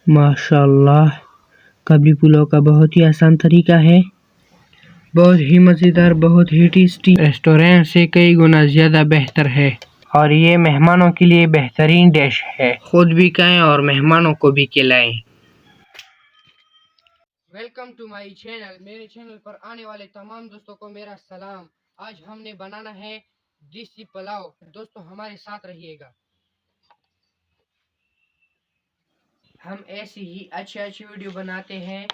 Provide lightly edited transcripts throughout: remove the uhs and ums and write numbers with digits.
माशाल्लाह, काबली पुलाव का बहुत ही आसान तरीका है। बहुत ही मज़ेदार, बहुत ही टेस्टी, रेस्टोरेंट से कई गुना ज़्यादा बेहतर है और ये मेहमानों के लिए बेहतरीन डिश है। खुद भी खाएं और मेहमानों को भी खिलाएं। Welcome to my channel. मेरे चैनल पर आने वाले तमाम दोस्तों को मेरा सलाम। आज हमने बनाना है देसी पुलाव। दोस्तों हमारे साथ रहिएगा। हम ऐसी ही अच्छी वीडियो बनाते हैं।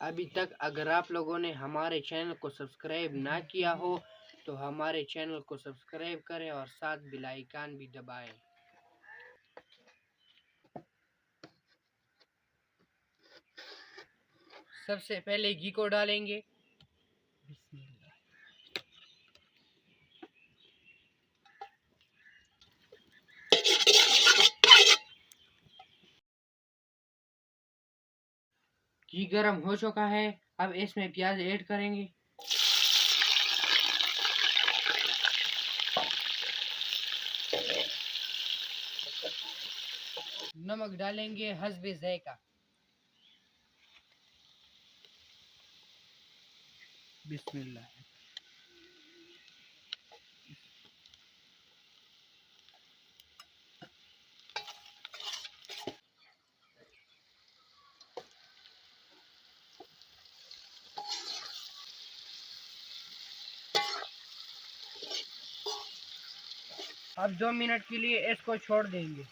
अभी तक अगर आप लोगों ने हमारे चैनल को सब्सक्राइब ना किया हो तो हमारे चैनल को सब्सक्राइब करें और साथ बेल आइकन भी दबाएं। सबसे पहले घी को डालेंगे। घी गरम हो चुका है। अब इसमें प्याज ऐड करेंगे। नमक डालेंगे हस्बे ज़ायका। बिस्मिल्लाह। अब 2 मिनट के लिए इसको छोड़ देंगे।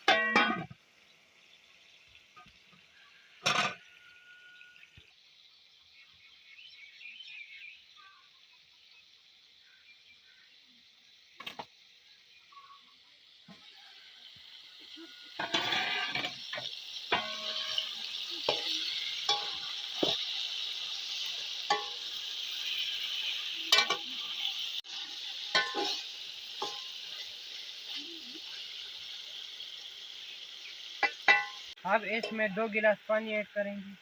अब इसमें 2 गिलास पानी ऐड करेंगे।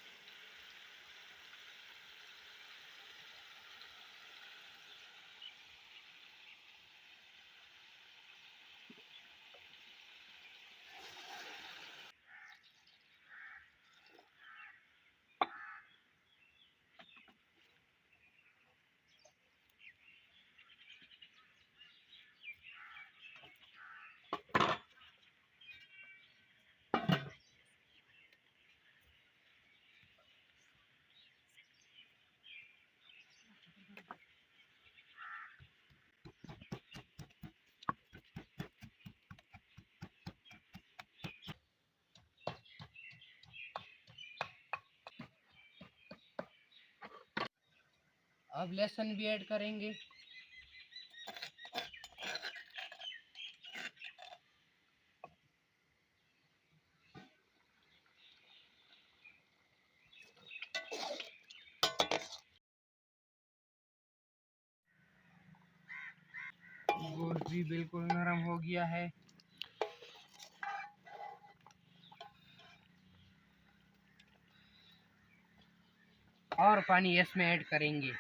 अब लहसुन भी ऐड करेंगे। गोश्त भी बिल्कुल नरम हो गया है। और पानी इसमें ऐड करेंगे।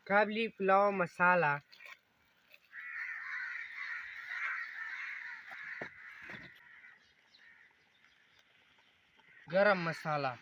काबली पुलाव मसाला, गरम मसाला,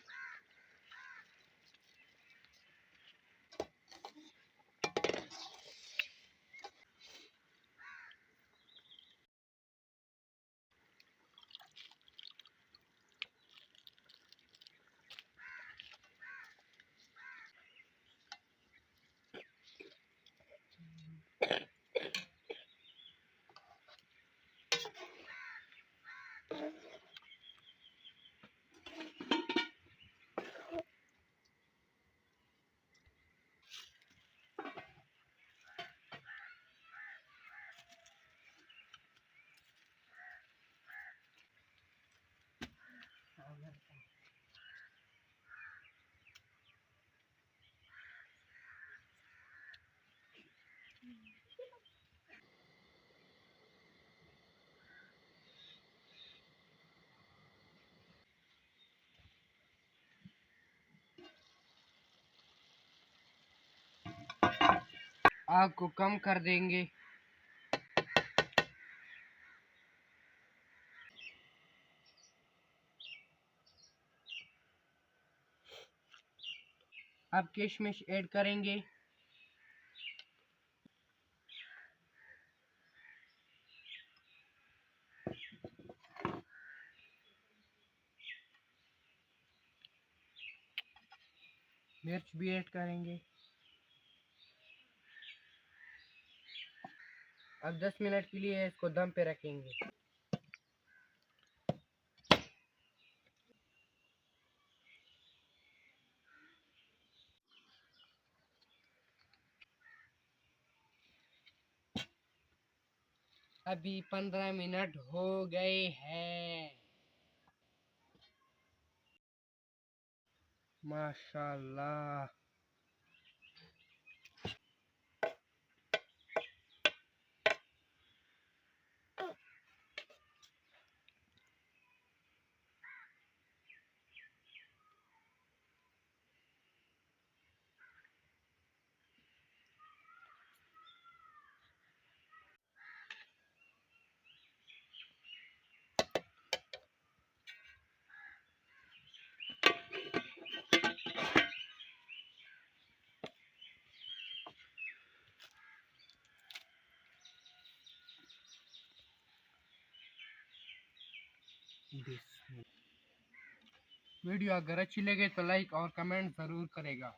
आग को कम कर देंगे। अब किशमिश ऐड करेंगे। मिर्च भी ऐड करेंगे। अब 10 मिनट के लिए इसको दम पे रखेंगे। अभी 15 मिनट हो गए हैं। माशाल्लाह। वीडियो अगर अच्छी लगे तो लाइक और कमेंट ज़रूर करेगा।